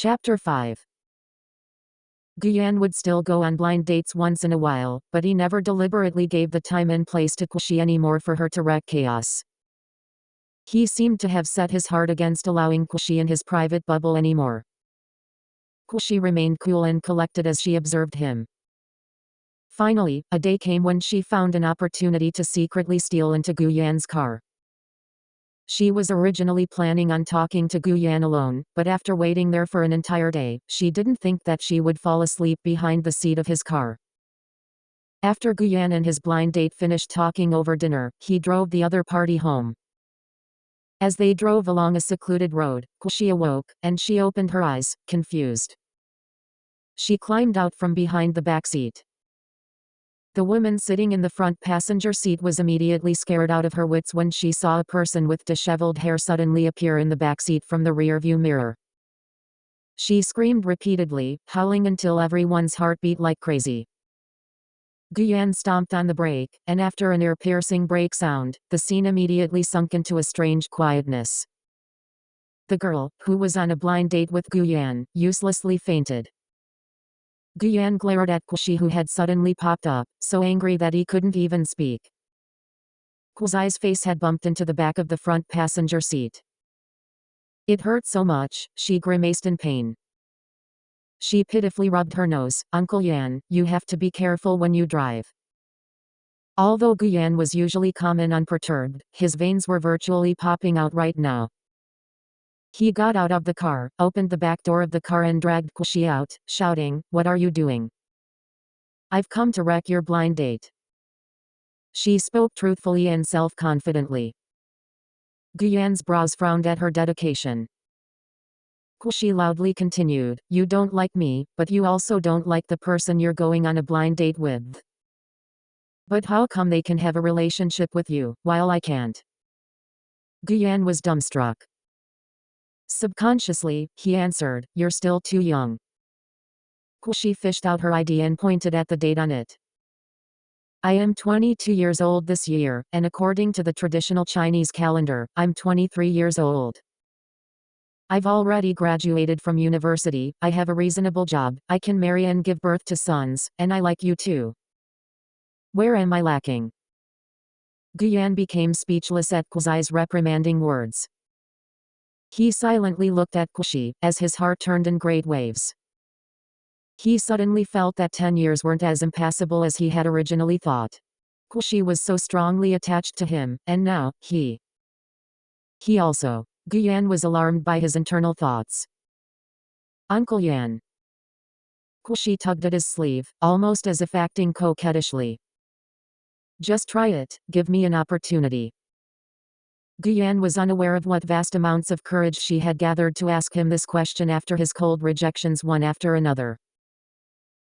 Chapter 5. Ꭲ⎪Ꭺ would still go on blind dates once in a while, but he never deliberately gave the time and place to Ꭲ⎪Ꭺ anymore for her to wreak chaos. He seemed to have set his heart against allowing Ꭲ⎪Ꭺ in his private bubble anymore. Ꭲ⎪Ꭺ remained cool and collected as she observed him. Finally, a day came when she found an opportunity to secretly steal into Ꭲ⎪Ꭺ's car. She was originally planning on talking to Ꭲ⎪Ꭺ alone, but after waiting there for an entire day, she didn't think that she would fall asleep behind the seat of his car. After Ꭲ⎪Ꭺ and his blind date finished talking over dinner, he drove the other party home. As they drove along a secluded road, Ꭲ⎪Ꭺ awoke, and she opened her eyes, confused. She climbed out from behind the back seat. The woman sitting in the front passenger seat was immediately scared out of her wits when she saw a person with disheveled hair suddenly appear in the back seat from the rearview mirror. She screamed repeatedly, howling until everyone's heart beat like crazy. Ꭲ⎪Ꭺ stomped on the brake, and after an ear-piercing brake sound, the scene immediately sunk into a strange quietness. The girl, who was on a blind date with Ꭲ⎪Ꭺ, uselessly fainted. Ꭲ⎪Ꭺ glared at Ꭲ⎪Ꭺ, who had suddenly popped up, so angry that he couldn't even speak. Ꭲ⎪Ꭺ's face had bumped into the back of the front passenger seat. It hurt so much, she grimaced in pain. She pitifully rubbed her nose. "Uncle Yan, you have to be careful when you drive." Although Ꭲ⎪Ꭺ was usually calm and unperturbed, his veins were virtually popping out right now. He got out of the car, opened the back door of the car and dragged Ꭲ⎪Ꭺ out, shouting, "What are you doing? I've come to wreck your blind date." She spoke truthfully and self-confidently. Ꭲ⎪Ꭺ's brows frowned at her dedication. Ꭲ⎪Ꭺ loudly continued, "You don't like me, but you also don't like the person you're going on a blind date with. But how come they can have a relationship with you, while I can't?" Ꭲ⎪Ꭺ was dumbstruck. Subconsciously, he answered, "You're still too young." Ꭲ⎪Ꭺ fished out her ID and pointed at the date on it. "I am 22 years old this year, and according to the traditional Chinese calendar, I'm 23 years old. I've already graduated from university, I have a reasonable job, I can marry and give birth to sons, and I like you too. Where am I lacking?" Ꭲ⎪Ꭺ became speechless at Ꭲ⎪Ꭺ's reprimanding words. He silently looked at Ꭲ⎪Ꭺ, as his heart turned in great waves. He suddenly felt that 10 years weren't as impassable as he had originally thought. Ꭲ⎪Ꭺ was so strongly attached to him, and now, he also. Ꭲ⎪Ꭺ was alarmed by his internal thoughts. "Uncle Yan." Ꭲ⎪Ꭺ tugged at his sleeve, almost as if acting coquettishly. "Just try it, give me an opportunity." Ꭲ⎪Ꭺ was unaware of what vast amounts of courage she had gathered to ask him this question after his cold rejections one after another.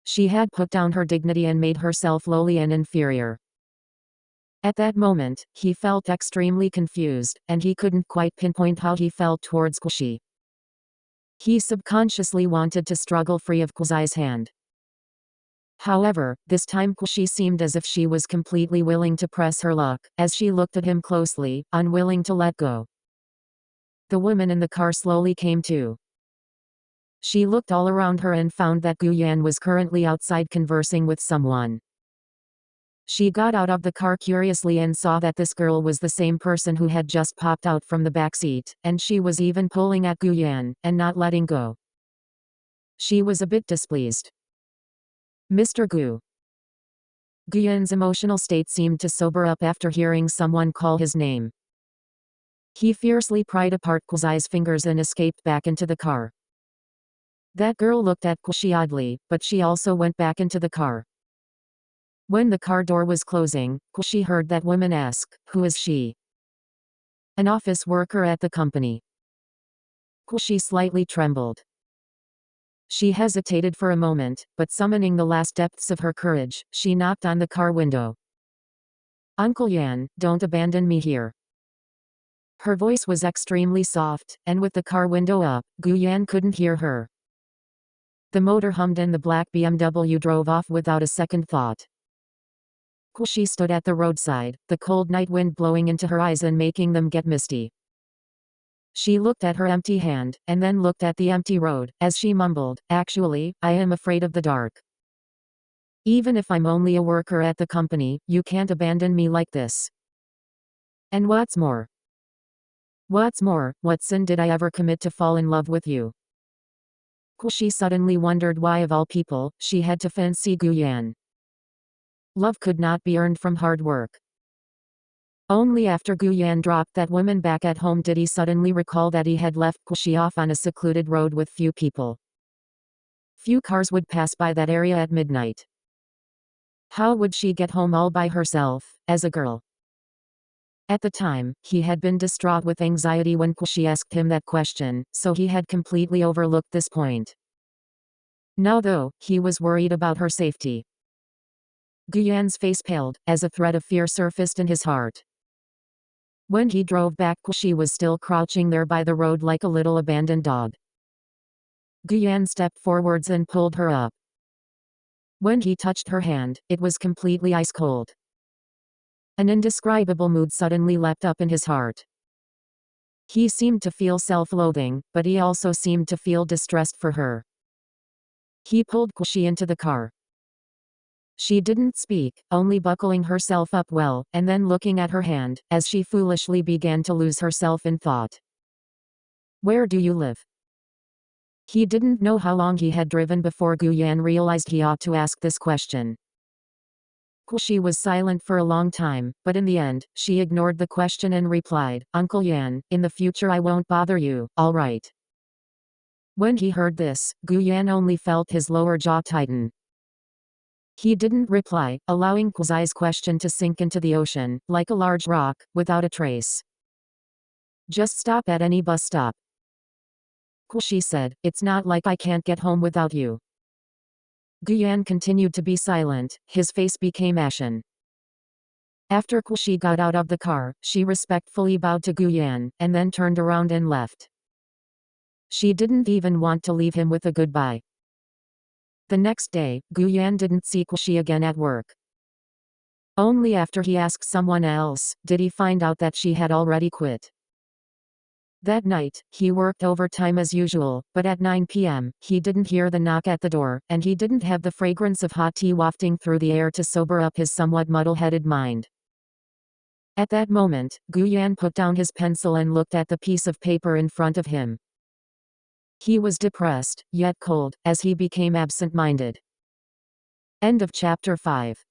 She had put down her dignity and made herself lowly and inferior. At that moment, he felt extremely confused, and he couldn't quite pinpoint how he felt towards Ꭲ⎪Ꭺ. He subconsciously wanted to struggle free of Ꭲ⎪Ꭺ's hand. However, this time Ꭲ⎪Ꭺ seemed as if she was completely willing to press her luck, as she looked at him closely, unwilling to let go. The woman in the car slowly came to. She looked all around her and found that Ꭲ⎪Ꭺ was currently outside conversing with someone. She got out of the car curiously and saw that this girl was the same person who had just popped out from the back seat, and she was even pulling at Ꭲ⎪Ꭺ, and not letting go. She was a bit displeased. "Mr. Gu." Ꭲ⎪Ꭺ's emotional state seemed to sober up after hearing someone call his name. He fiercely pried apart Ꭲ⎪Ꭺ's fingers and escaped back into the car. That girl looked at Ꭲ⎪Ꭺ oddly, but she also went back into the car. When the car door was closing, Ꭲ⎪Ꭺ heard that woman ask, "Who is she?" "An office worker at the company." Ꭲ⎪Ꭺ slightly trembled. She hesitated for a moment, but summoning the last depths of her courage, she knocked on the car window. "Uncle Yan, don't abandon me here." Her voice was extremely soft, and with the car window up, Ꭲ⎪Ꭺ couldn't hear her. The motor hummed and the black BMW drove off without a second thought. Ꭲ⎪Ꭺ stood at the roadside, the cold night wind blowing into her eyes and making them get misty. She looked at her empty hand, and then looked at the empty road, as she mumbled, "Actually, I am afraid of the dark. Even if I'm only a worker at the company, you can't abandon me like this. And what's more, what sin did I ever commit to fall in love with you?" She suddenly wondered why of all people, she had to fancy Gu Yan. Love could not be earned from hard work. Only after Gu Yan dropped that woman back at home did he suddenly recall that he had left Kushi off on a secluded road with few people. Few cars would pass by that area at midnight. How would she get home all by herself, as a girl? At the time, he had been distraught with anxiety when Kushi asked him that question, so he had completely overlooked this point. Now though, he was worried about her safety. Gu Yan's face paled, as a thread of fear surfaced in his heart. When he drove back, Kushi was still crouching there by the road like a little abandoned dog. Gu Yan stepped forwards and pulled her up. When he touched her hand, it was completely ice cold. An indescribable mood suddenly leapt up in his heart. He seemed to feel self-loathing, but he also seemed to feel distressed for her. He pulled Kushi into the car. She didn't speak, only buckling herself up well, and then looking at her hand, as she foolishly began to lose herself in thought. "Where do you live?" He didn't know how long he had driven before Gu Yan realized he ought to ask this question. Kushi was silent for a long time, but in the end, she ignored the question and replied, "Uncle Yan, in the future I won't bother you, all right." When he heard this, Gu Yan only felt his lower jaw tighten. He didn't reply, allowing Kuzi's question to sink into the ocean, like a large rock, without a trace. "Just stop at any bus stop." Kushi said, "It's not like I can't get home without you." Gu Yan continued to be silent, his face became ashen. After Kushi got out of the car, she respectfully bowed to Gu Yan, and then turned around and left. She didn't even want to leave him with a goodbye. The next day, Gu Yan didn't see Kushi again at work. Only after he asked someone else, did he find out that she had already quit. That night, he worked overtime as usual, but at 9 p.m., he didn't hear the knock at the door, and he didn't have the fragrance of hot tea wafting through the air to sober up his somewhat muddle-headed mind. At that moment, Gu Yan put down his pencil and looked at the piece of paper in front of him. He was depressed, yet cold, as he became absent-minded. End of chapter 5.